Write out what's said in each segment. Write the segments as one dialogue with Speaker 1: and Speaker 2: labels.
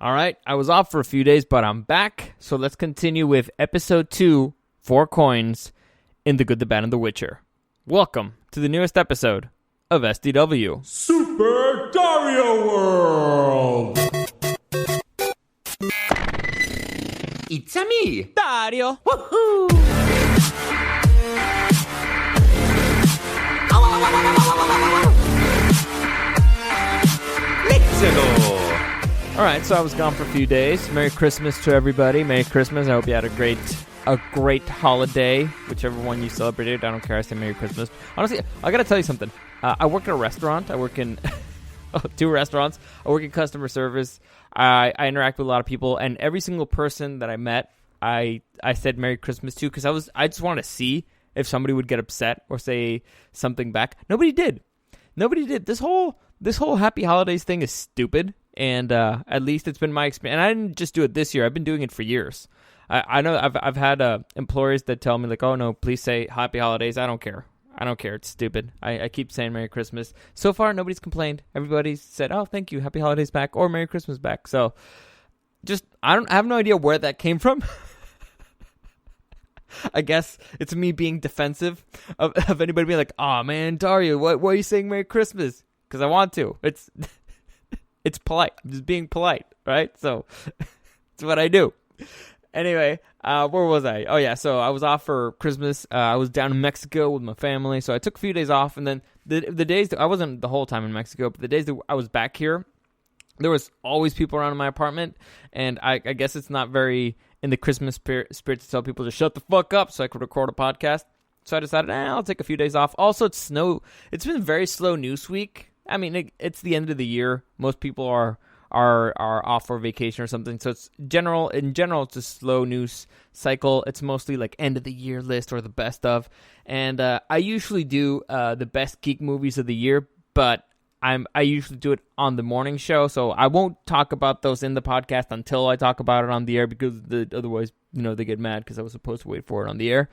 Speaker 1: All right, I was off for a few days, but I'm back. So let's continue with episode 2, 4 coins in The Good, the Bad, and the Witcher. Welcome to the newest episode of SDW.
Speaker 2: Super Dario World!
Speaker 3: It's a me,
Speaker 1: Dario!
Speaker 3: Woohoo! Let's go!
Speaker 1: All right, so I was gone for a few days. Merry Christmas to everybody. Merry Christmas. I hope you had a great holiday, whichever one you celebrated. I don't care. I say Merry Christmas. Honestly, I got to tell you something. I work at a restaurant. I work in 2 restaurants. I work in customer service. I interact with a lot of people, and every single person that I met, I said Merry Christmas to, because I just wanted to see if somebody would get upset or say something back. Nobody did. This whole Happy Holidays thing is stupid. And at least it's been my experience. And I didn't just do it this year. I've been doing it for years. I know I've had employers that tell me, like, oh, no, please say Happy Holidays. I don't care. It's stupid. I keep saying Merry Christmas. So far, nobody's complained. Everybody's said, oh, thank you, Happy Holidays back, or Merry Christmas back. So I have no idea where that came from. I guess it's me being defensive of anybody being like, oh, man, Dario, why are you saying Merry Christmas? Because I want to. It's polite. I'm just being polite, right? So it's what I do. Anyway, where was I? Oh, yeah, so I was off for Christmas. I was down in Mexico with my family, so I took a few days off. And then the days that I wasn't the whole time in Mexico, but the days that I was back here, there was always people around in my apartment. And I guess it's not very in the Christmas spirit to tell people to shut the fuck up so I could record a podcast. So I decided, I'll take a few days off. Also, it's been a very slow news week. I mean, it's the end of the year. Most people are off for vacation or something. So in general, it's a slow news cycle. It's mostly like end of the year list or the best of. And I usually do the best geek movies of the year, but I usually do it on the morning show. So I won't talk about those in the podcast until I talk about it on the air, because otherwise, they get mad because I was supposed to wait for it on the air.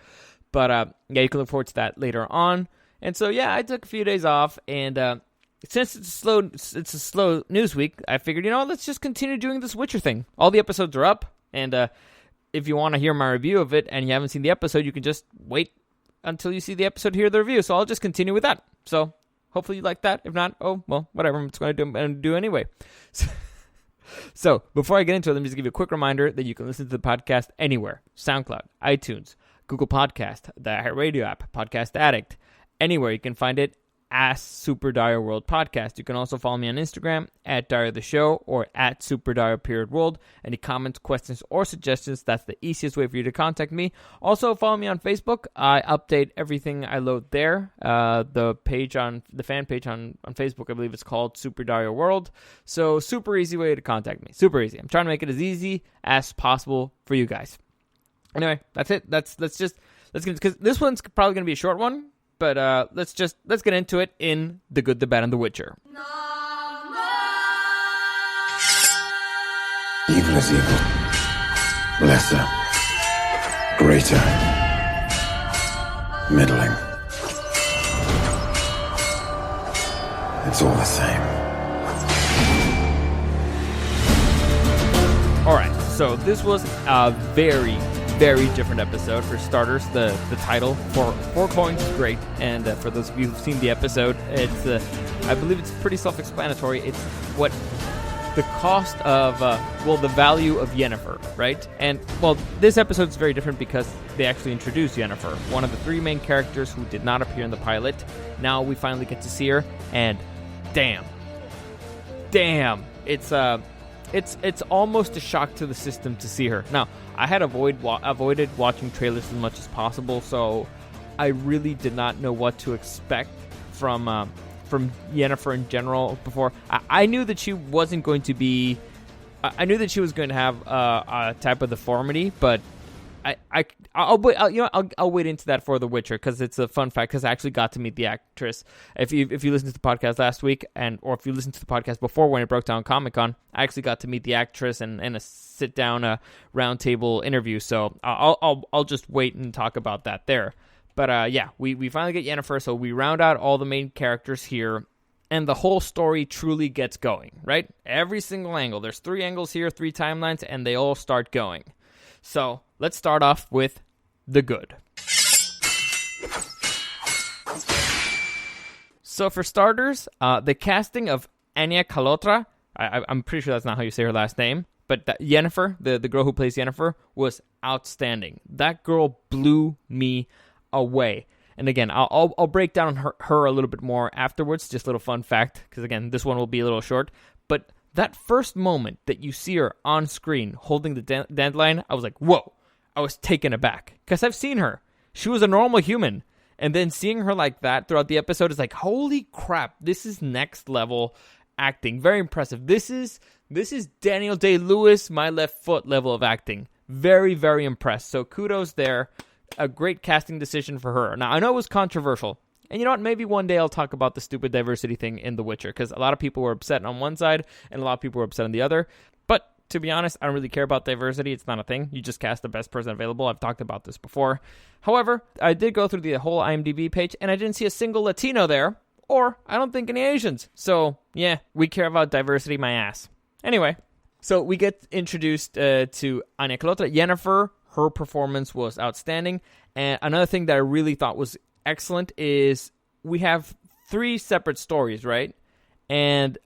Speaker 1: But yeah, you can look forward to that later on. And so yeah, I took a few days off, and since it's a slow news week, I figured, let's just continue doing this Witcher thing. All the episodes are up, and if you want to hear my review of it and you haven't seen the episode, you can just wait until you see the episode to hear the review. So I'll just continue with that. So hopefully you like that. If not, oh, well, whatever. I'm just going to do anyway. So before I get into it, let me just give you a quick reminder that you can listen to the podcast anywhere. SoundCloud, iTunes, Google Podcast, the iHeartRadio app, Podcast Addict. Anywhere you can find it as Super Dario World Podcast. You can also follow me on Instagram at Dario the Show or at Super Dario World. Any comments, questions, or suggestions, that's the easiest way for you to contact me. Also, follow me on Facebook. I update everything I load there. The fan page on Facebook, I believe it's called Super Dario World. So, super easy way to contact me. Super easy. I'm trying to make it as easy as possible for you guys. Anyway, that's it. Let's get, because this one's probably going to be a short one. But let's get into it in The Good, the Bad, and the Witcher.
Speaker 4: Evil is evil. Lesser. Greater. Middling. It's all the same.
Speaker 1: All right, so this was a very different episode. For starters, the title for 4 coins is great, and for those of you who've seen the episode, it's I believe it's pretty self-explanatory. It's what the cost of the value of Yennefer, right? And well, this episode is very different because they actually introduce Yennefer, one of the 3 main characters who did not appear in the pilot. Now we finally get to see her, and damn, it's almost a shock to the system to see her. Now, I had avoided watching trailers as much as possible, so I really did not know what to expect from Yennefer in general before. I knew that she wasn't going to be... I knew that she was going to have a type of deformity, but I'll wait into that for The Witcher, because it's a fun fact, because I actually got to meet the actress. If you listened to the podcast last week, or if you listened to the podcast before when it broke down Comic-Con, I actually got to meet the actress and a sit-down round table interview, so I'll just wait and talk about that there. But yeah, we finally get Yennefer, so we round out all the main characters here, and the whole story truly gets going, right? Every single angle. There's 3 angles here, 3 timelines, and they all start going. So let's start off with the good. So for starters, the casting of Anya Kalotra, I'm pretty sure that's not how you say her last name, but Yennefer, the girl who plays Yennefer, was outstanding. That girl blew me away. And again, I'll break down her a little bit more afterwards, just a little fun fact, because again, this one will be a little short. But that first moment that you see her on screen holding the dandelion, I was like, whoa, I was taken aback. Because I've seen her. She was a normal human. And then seeing her like that throughout the episode is like, holy crap, this is next level acting. Very impressive. This is Daniel Day-Lewis, my left foot level of acting. Very, very impressed. So kudos there. A great casting decision for her. Now, I know it was controversial. And you know what? Maybe one day I'll talk about the stupid diversity thing in The Witcher, because a lot of people were upset on one side and a lot of people were upset on the other. But to be honest, I don't really care about diversity. It's not a thing. You just cast the best person available. I've talked about this before. However, I did go through the whole IMDb page, and I didn't see a single Latino there, or I don't think any Asians. So, yeah, we care about diversity, my ass. Anyway, so we get introduced to Anya Kalotra. Yennefer, her performance was outstanding. And another thing that I really thought was excellent is we have 3 separate stories, right? And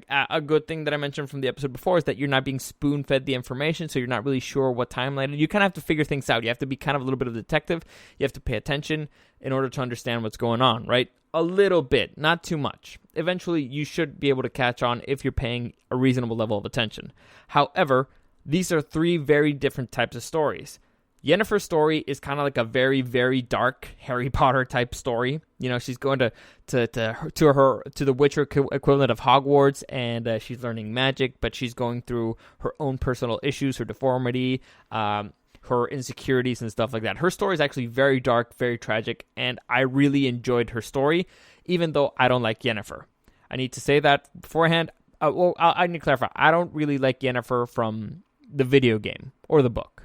Speaker 1: a good thing that I mentioned from the episode before is that you're not being spoon-fed the information, so you're not really sure what timeline. You kind of have to figure things out. You have to be kind of a little bit of a detective. You have to pay attention in order to understand what's going on, right? A little bit, not too much. Eventually, you should be able to catch on if you're paying a reasonable level of attention. However, these are 3 very different types of stories. Yennefer's story is kind of like a very, very dark Harry Potter type story. You know, she's going to the Witcher equivalent of Hogwarts, and she's learning magic, but she's going through her own personal issues, her deformity, her insecurities and stuff like that. Her story is actually very dark, very tragic, and I really enjoyed her story, even though I don't like Yennefer. I need to say that beforehand. I need to clarify. I don't really like Yennefer from the video game or the book.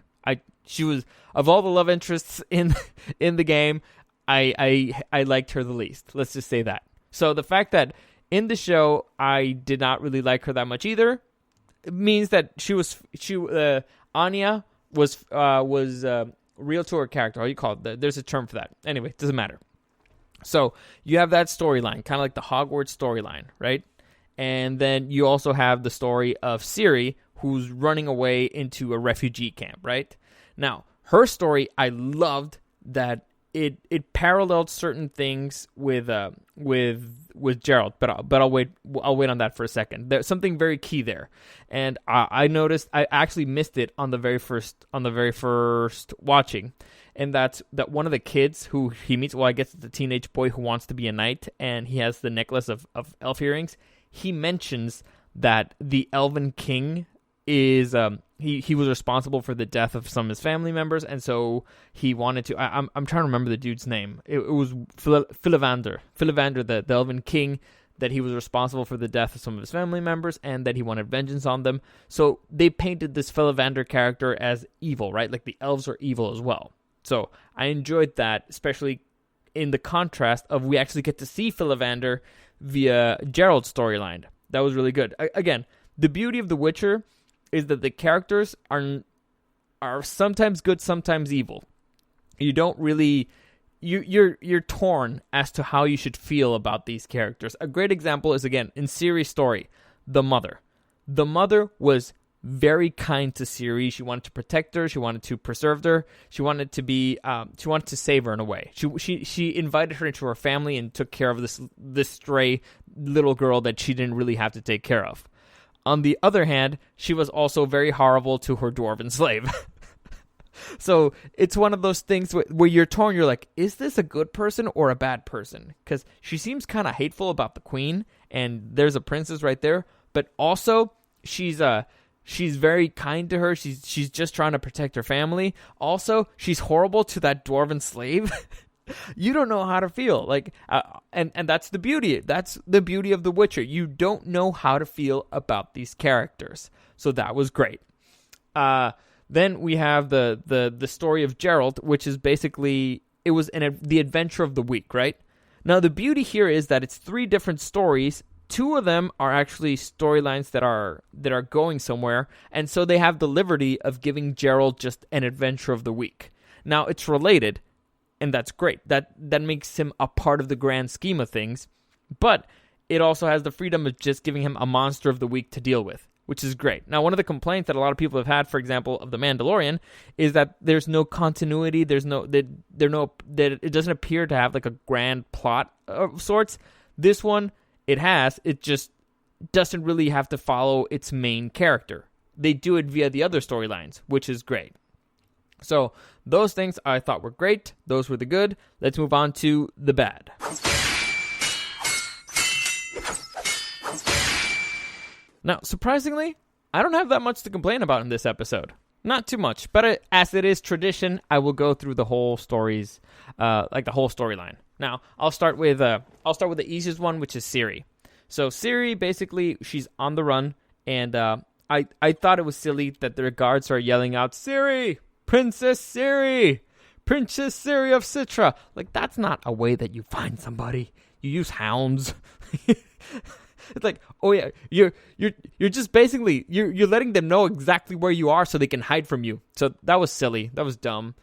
Speaker 1: She was, of all the love interests in the game, I liked her the least. Let's just say that. So the fact that in the show I did not really like her that much either means that Anya was real to her character. How you call it? There's a term for that. Anyway, it doesn't matter. So you have that storyline, kind of like the Hogwarts storyline, right? And then you also have the story of Ciri, who's running away into a refugee camp, right? Now, her story, I loved that it paralleled certain things with Geralt, but I'll wait on that for a second. There's something very key there, and I noticed I actually missed it on the very first watching, and that's that one of the kids who he meets. Well, I guess it's the teenage boy who wants to be a knight, and he has the necklace of elf earrings. He mentions that the Elven King is he was responsible for the death of some of his family members, and so he wanted to. I'm trying to remember the dude's name. It was Filovander, the Elven King, that he was responsible for the death of some of his family members, and that he wanted vengeance on them. So they painted this Filovander character as evil, right? Like the elves are evil as well. So I enjoyed that, especially in the contrast of we actually get to see Filovander via Gerald's storyline. That was really good. Again, the beauty of The Witcher is that the characters are sometimes good, sometimes evil. You don't really you're torn as to how you should feel about these characters. A great example is, again, in Ciri's story, the mother. The mother was very kind to Ciri. She wanted to protect her. She wanted to preserve her. She wanted to be. She wanted to save her in a way. She invited her into her family and took care of this stray little girl that she didn't really have to take care of. On the other hand, she was also very horrible to her dwarven slave. So it's one of those things where you're torn. You're like, is this a good person or a bad person? Because she seems kind of hateful about the queen, and there's a princess right there. But also, she's very kind to her. She's just trying to protect her family. Also, she's horrible to that dwarven slave. You don't know how to feel. Like, and that's the beauty. That's the beauty of The Witcher. You don't know how to feel about these characters. So that was great. Then we have the story of Geralt, which is basically, it was the adventure of the week, right? Now, the beauty here is that it's 3 different stories. 2 of them are actually storylines that are going somewhere, and so they have the liberty of giving Gerald just an adventure of the week. Now, it's related, and that's great. That makes him a part of the grand scheme of things, but it also has the freedom of just giving him a monster of the week to deal with, which is great. Now, one of the complaints that a lot of people have had, for example, of The Mandalorian, is that there's no continuity. That it doesn't appear to have like a grand plot of sorts. This one, it has. It just doesn't really have to follow its main character. They do it via the other storylines, which is great. So those things I thought were great. Those were the good. Let's move on to the bad. Now, surprisingly, I don't have that much to complain about in this episode. Not too much, but as it is tradition, I will go through the whole stories, like the whole storyline. Now, I'll start with the easiest one, which is Siri. So Siri, basically, she's on the run, and I thought it was silly that the guards are yelling out, "Siri, Princess Siri, Princess Siri of Citra." Like, that's not a way that you find somebody. You use hounds. It's like, oh yeah, you're just basically you're letting them know exactly where you are so they can hide from you. So that was silly. That was dumb.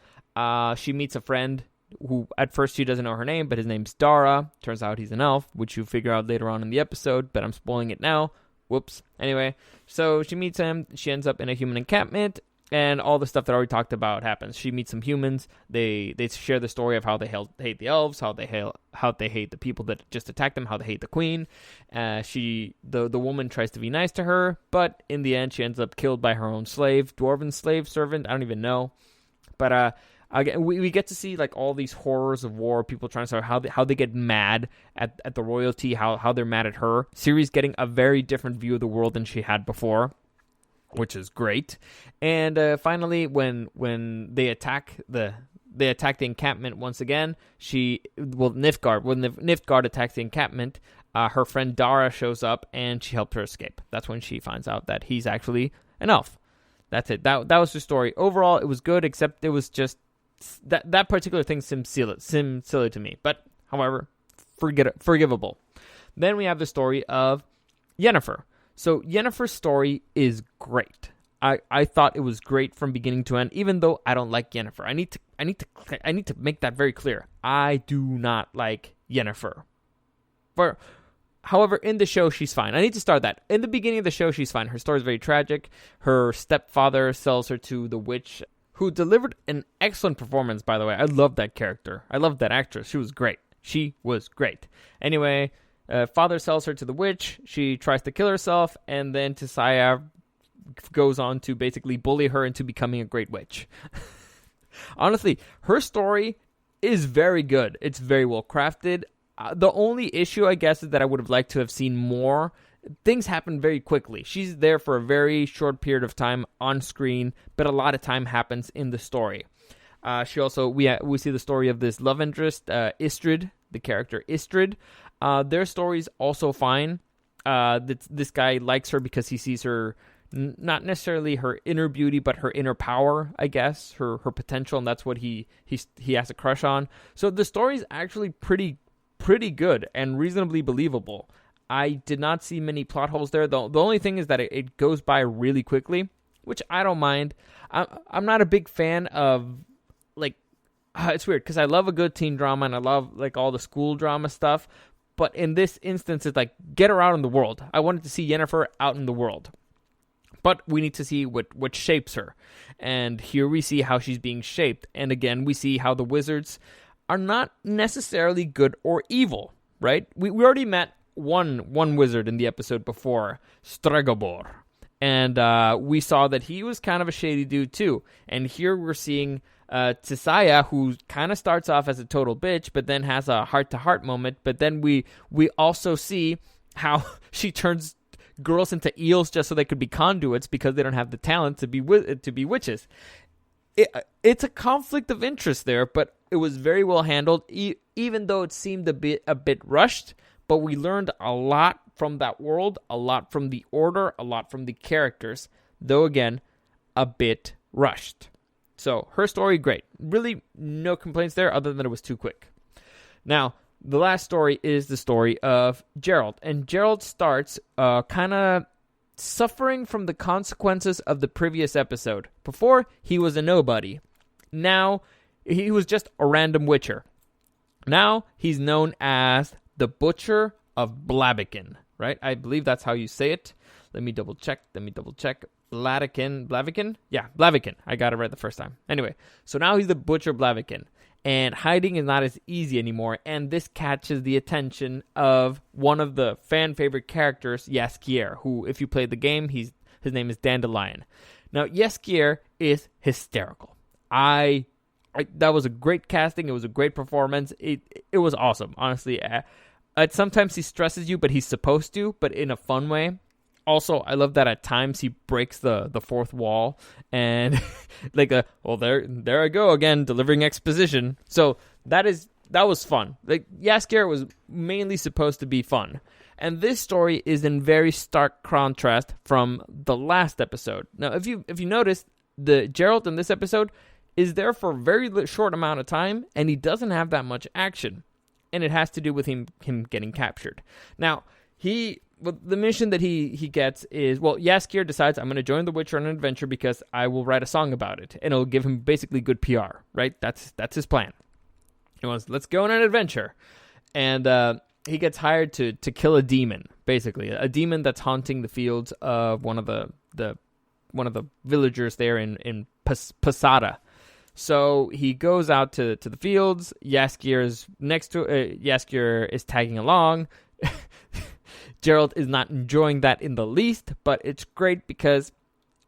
Speaker 1: She meets a friend who at first she doesn't know her name, but his name's Dara. Turns out he's an elf, which you figure out later on in the episode, but I'm spoiling it now. Whoops. Anyway, so she meets him. She ends up in a human encampment, and all the stuff that I already talked about happens. She meets some humans. They share the story of how they hate the elves, how they hate the people that just attacked them, how they hate the queen. The woman tries to be nice to her, but in the end, she ends up killed by her own slave, dwarven slave servant. I don't even know, but again, we get to see like all these horrors of war. People trying to say how they get mad at the royalty, how they're mad at her. Siri's getting a very different view of the world than she had before, which is great. And finally, when they attack the encampment once again, Nilfgaard. When Nilfgaard attacks the encampment, her friend Dara shows up and she helped her escape. That's when she finds out that he's actually an elf. That's it. That was the story. Overall, it was good, except it was just that particular thing seemed silly to me. But however, forgivable. Then we have the story of Yennefer. So Yennefer's story is great. I thought it was great from beginning to end, even though I don't like Yennefer. I need to make that very clear. I do not like Yennefer. However, in the show, she's fine. I need to start that. In the beginning of the show, she's fine. Her story is very tragic. Her stepfather sells her to the witch, who delivered an excellent performance, by the way. I love that character. I love that actress. She was great. Anyway, father sells her to the witch. She tries to kill herself, and then Tisaya goes on to basically bully her into becoming a great witch. Honestly, her story is very good. It's very well crafted. The only issue, I guess, is that I would have liked to have seen more. Things happen very quickly. She's there for a very short period of time on screen, but a lot of time happens in the story. She also we see the story of this love interest, Istrid, the character Istrid. Their story's also fine. This guy likes her because he sees her, not necessarily her inner beauty, but her inner power, I guess, her potential, and that's what he has a crush on. So the story's actually pretty good and reasonably believable. I did not see many plot holes there. The only thing is that it goes by really quickly, which I don't mind. I'm not a big fan of, like, it's weird because I love a good teen drama and I love like all the school drama stuff. But in this instance, it's like, get her out in the world. I wanted to see Yennefer out in the world. But we need to see what shapes her. And here we see how she's being shaped. And again, we see how the wizards are not necessarily good or evil, right? We already met one wizard in the episode before, Stregobor. And we saw that he was kind of a shady dude too. And here we're seeing Tisaya, who kind of starts off as a total bitch, but then has a heart-to-heart moment. But then we also see how she turns girls into eels just so they could be conduits because they don't have the talent to be witches. It's a conflict of interest there, but it was very well handled, even though it seemed a bit rushed. But we learned a lot from that world, a lot from the order, a lot from the characters, though again, a bit rushed. So her story, great. Really no complaints there other than it was too quick. Now, the last story is the story of Gerald. And Gerald starts kind of suffering from the consequences of the previous episode. Before, he was a nobody. Now, he was just a random witcher. Now, he's known as the Butcher of Blaviken, right? I believe that's how you say it. Let me double check. Blaviken? Yeah, Blaviken. I got it right the first time. Anyway, so now he's the Butcher of Blaviken. And hiding is not as easy anymore. And this catches the attention of one of the fan favorite characters, Jaskier, who, if you played the game, his name is Dandelion. Now, Jaskier is hysterical. That was a great casting. It was a great performance. It was awesome, honestly. Sometimes he stresses you, but he's supposed to, but in a fun way. Also, I love that at times he breaks the fourth wall and there I go again, delivering exposition. So that was fun. Like, Jaskier was mainly supposed to be fun. And this story is in very stark contrast from the last episode. Now, if you notice, the Gerald in this episode is there for a very short amount of time, and he doesn't have that much action. And it has to do with him getting captured. Now, the mission that he gets is, Jaskier decides, I'm going to join the Witcher on an adventure because I will write a song about it. And it'll give him basically good PR, right? That's his plan. He wants, let's go on an adventure. And he gets hired to kill a demon, basically. A demon that's haunting the fields of one of the villagers there in Posada. So he goes out to the fields. Jaskier is next to Jaskier is tagging along. Gerald is not enjoying that in the least, but it's great because,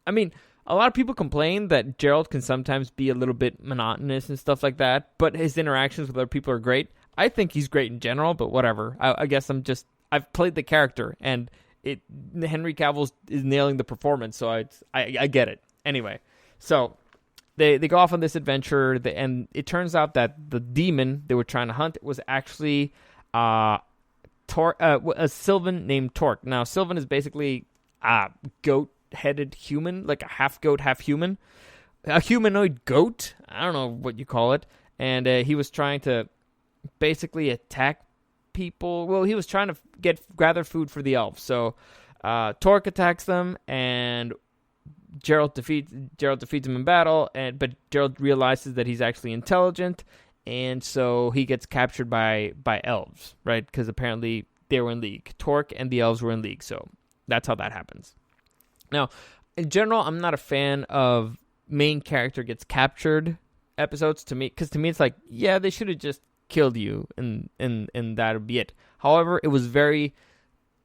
Speaker 1: I mean, a lot of people complain that Gerald can sometimes be a little bit monotonous and stuff like that, but his interactions with other people are great. I think he's great in general, but whatever. I guess I've played the character, and Henry Cavill is nailing the performance, so I get it. Anyway, so They go off on this adventure, and it turns out that the demon they were trying to hunt was actually a Sylvan named Torque. Now, Sylvan is basically a goat-headed human, like a half-goat, half-human. A humanoid goat? I don't know what you call it. And he was trying to basically attack people. Well, he was trying to gather food for the elves. So Torque attacks them, and Gerald defeats him in battle, but Gerald realizes that he's actually intelligent, and so he gets captured by elves, right? Because apparently they were in league. Torque and the elves were in league, so that's how that happens. Now, in general, I'm not a fan of main character gets captured episodes because to me it's like, yeah, they should have just killed you, and that would be it. However, it was very,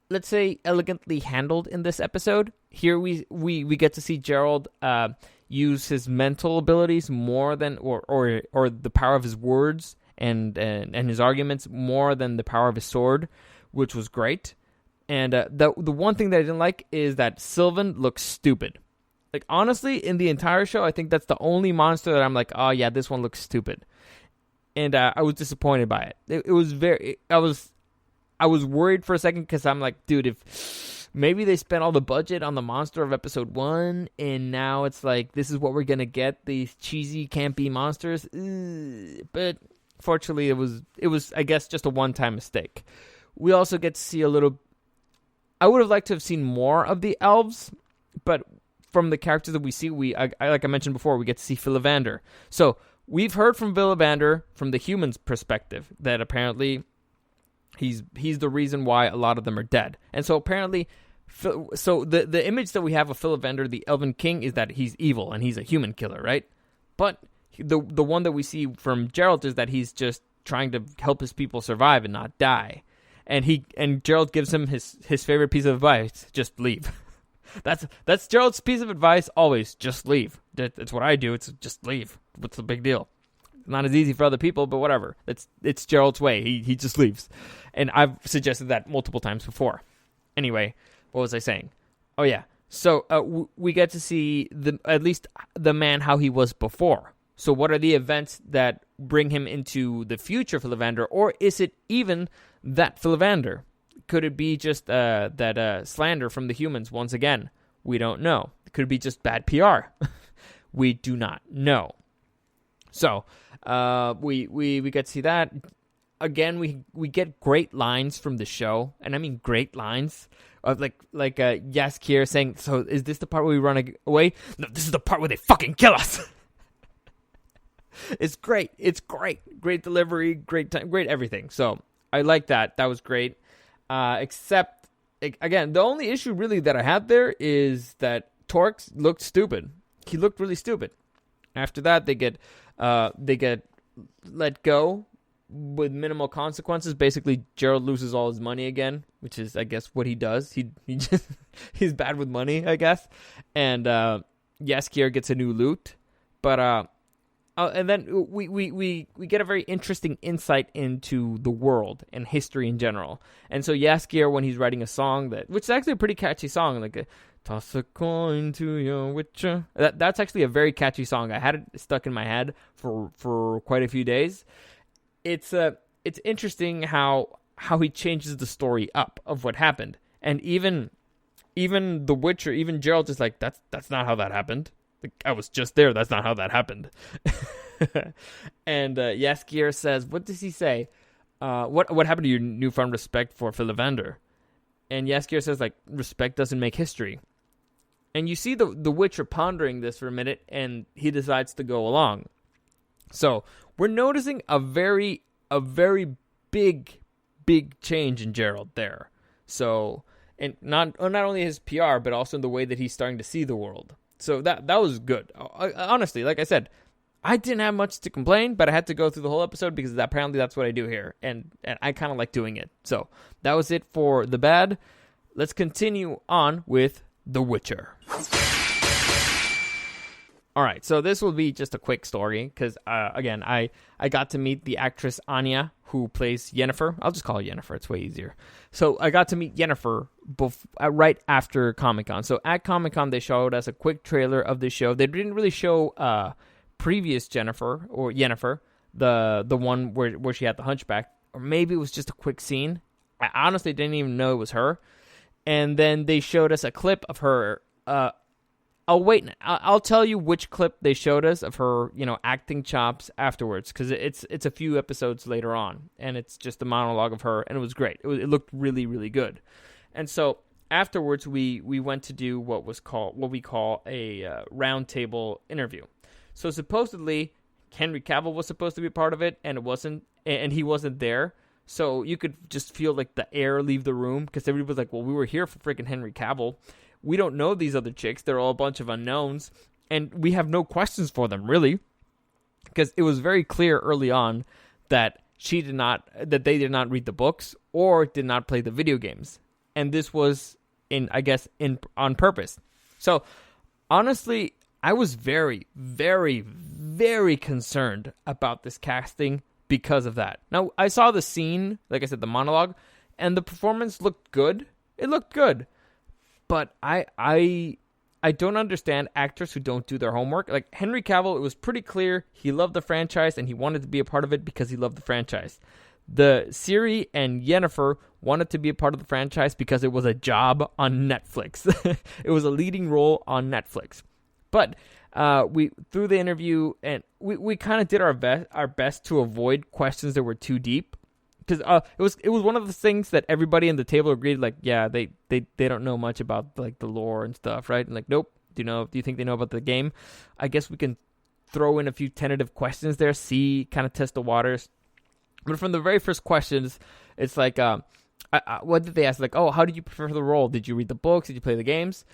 Speaker 1: let's say, elegantly handled in this episode. Here we get to see Gerald use his mental abilities more than or the power of his words and his arguments more than the power of his sword, which was great. And the one thing that I didn't like is that Sylvan looks stupid. Like, honestly, in the entire show, I think that's the only monster that I'm like, oh yeah, this one looks stupid. And I was disappointed by it. It was very. I was worried for a second because I'm like, dude, if maybe they spent all the budget on the monster of episode 1, and now it's like, this is what we're gonna get, these cheesy, campy monsters. But fortunately, it was I guess just a one-time mistake. We also get to see a little. I would have liked to have seen more of the elves, but from the characters that we see, like I mentioned before, we get to see Philivander. So we've heard from Philivander from the human's perspective that apparently he's the reason why a lot of them are dead. And so apparently, so the image that we have of Philivander, the Elven King, is that he's evil and he's a human killer, right? But the one that we see from Geralt is that he's just trying to help his people survive and not die. And Geralt gives him his favorite piece of advice: just leave. That's Geralt's piece of advice always: just leave. That's what I do. It's just leave. What's the big deal? It's not as easy for other people, but whatever. It's Geralt's way. He just leaves. And I've suggested that multiple times before. Anyway, what was I saying? Oh yeah. So we get to see at least the man how he was before. So what are the events that bring him into the future Philivander, or is it even that Philivander? Could it be just that slander from the humans once again? We don't know. Could it be just bad PR? We do not know. So we get to see that. again, we get great lines from the show, and I mean great lines of like Yaskier saying, "So is this the part where we run away? No, this is the part where they fucking kill us." It's great. It's great. Great delivery. Great time. Great everything. So I like that. That was great. Except again, the only issue really that I had there is that Torx looked stupid. He looked really stupid. After that, they get let go with minimal consequences. Basically, Gerald loses all his money again, which is, I guess, what he does. He just he's bad with money, I guess. And Yaskier gets a new loot, but and then we get a very interesting insight into the world and history in general. And so Yaskier, when he's writing a song which is actually a pretty catchy song, like toss a coin to your witcher. That's actually a very catchy song. I had it stuck in my head for quite a few days. It's interesting how he changes the story up of what happened, and even the Witcher, even Geralt is like, that's not how that happened. Like, I was just there. That's not how that happened. And Yaskier says, what does he say? What happened to your newfound respect for Philivander? And Yaskier says, like, respect doesn't make history. And you see the Witcher pondering this for a minute, and he decides to go along. So we're noticing a very big change in Gerald there. So, and not only his PR, but also in the way that he's starting to see the world. So that was good. Honestly, like I said, I didn't have much to complain, but I had to go through the whole episode because apparently that's what I do here, and I kind of like doing it. So that was it for the bad. Let's continue on with The Witcher. All right, so this will be just a quick story because, again, I got to meet the actress Anya, who plays Yennefer. I'll just call her Yennefer. It's way easier. So I got to meet Yennefer right after Comic-Con. So at Comic-Con, they showed us a quick trailer of the show. They didn't really show previous Yennefer, the one where she had the hunchback. Or maybe it was just a quick scene. I honestly didn't even know it was her. And then they showed us a clip of her. I'll tell you which clip they showed us of her, acting chops afterwards, because it's a few episodes later on, and it's just a monologue of her, and it was great. It looked really, really good. And so afterwards, we went to do what we call a roundtable interview. So supposedly Henry Cavill was supposed to be a part of it, and it wasn't, and he wasn't there. So you could just feel like the air leave the room, because everybody was like, well, we were here for freaking Henry Cavill. We don't know these other chicks. They're all a bunch of unknowns, and we have no questions for them, really, because it was very clear early on that they did not read the books or did not play the video games, and this was on purpose. So honestly, I was very, very, very concerned about this casting because of that. Now, I saw the scene, like I said, the monologue, and the performance looked good. It looked good. But I don't understand actors who don't do their homework. Like Henry Cavill, it was pretty clear he loved the franchise and he wanted to be a part of it because he loved the franchise. The Ciri and Yennefer wanted to be a part of the franchise because it was a job on Netflix. It was a leading role on Netflix. But we through the interview, and we kind of did our best to avoid questions that were too deep. Because it was one of the things that everybody in the table agreed, like, yeah, they don't know much about like the lore and stuff, right? And like, nope. Do you think they know about the game? I guess we can throw in a few tentative questions there, kind of test the waters. But from the very first questions, it's like, what did they ask? Like, oh, how did you prefer the role? Did you read the books? Did you play the games?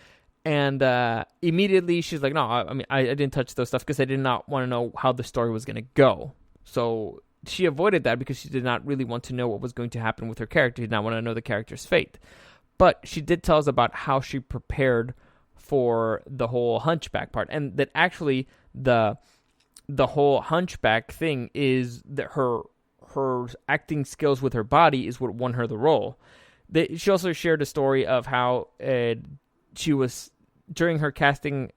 Speaker 1: And immediately she's like, no, I mean, I didn't touch those stuff because I did not want to know how the story was going to go. So she avoided that because she did not really want to know what was going to happen with her character. She did not want to know the character's fate. But she did tell us about how she prepared for the whole hunchback part. And that actually the whole hunchback thing is that her acting skills with her body is what won her the role. She also shared a story of how she was, during her casting,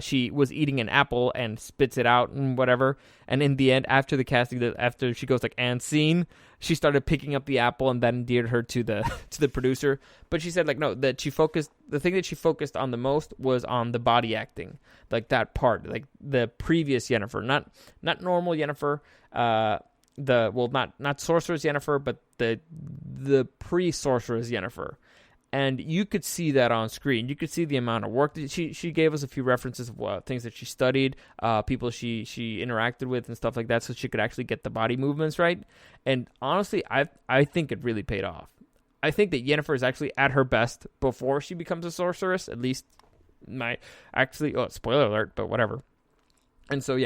Speaker 1: she was eating an apple and spits it out and whatever. And in the end, after the casting, after she goes like, and scene, she started picking up the apple, and that endeared her to the producer. But she said like, no, that the thing that she focused on the most was on the body acting, like that part, like the previous Yennefer, not normal Yennefer. not Sorceress Yennefer, but the pre-Sorceress Yennefer. And you could see that on screen. You could see the amount of work that she gave us a few references of things that she studied, people she interacted with and stuff like that, so she could actually get the body movements right. And honestly, I think it really paid off. I think that Yennefer is actually at her best before she becomes a sorceress. At least spoiler alert, but whatever. And so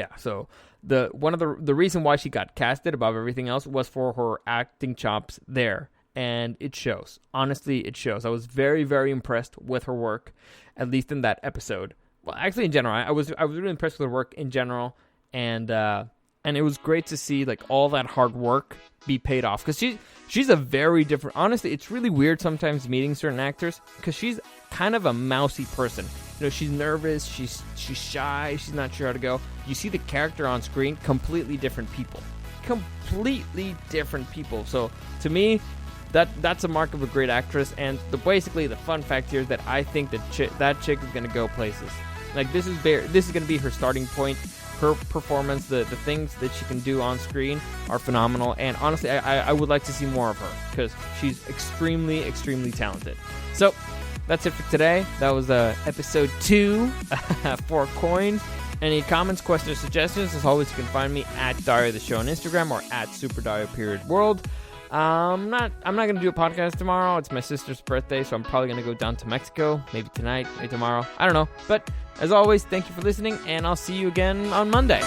Speaker 1: the reason why she got casted above everything else was for her acting chops there. And it shows. Honestly, it shows. I was very, very impressed with her work, at least in that episode. Well, actually, in general, I was really impressed with her work in general, and it was great to see like all that hard work be paid off, because she's a very different. Honestly, it's really weird sometimes meeting certain actors, because she's kind of a mousy person. You know, she's nervous, she's shy, she's not sure how to go. You see the character on screen, completely different people. So to me, that's a mark of a great actress. And basically the fun fact here is that I think that chick is going to go places. Like, this is going to be her starting point. Her performance, the things that she can do on screen are phenomenal. And honestly, I would like to see more of her, because she's extremely, extremely talented. So that's it for today. That was episode 2 for Coins. Any comments, questions, suggestions? As always, you can find me at Dario the Show on Instagram, or at SuperDario_World. I'm not gonna do a podcast tomorrow. It's my sister's birthday, so I'm probably gonna go down to Mexico, maybe tonight, maybe tomorrow. I don't know. But as always, thank you for listening, and I'll see you again on Monday.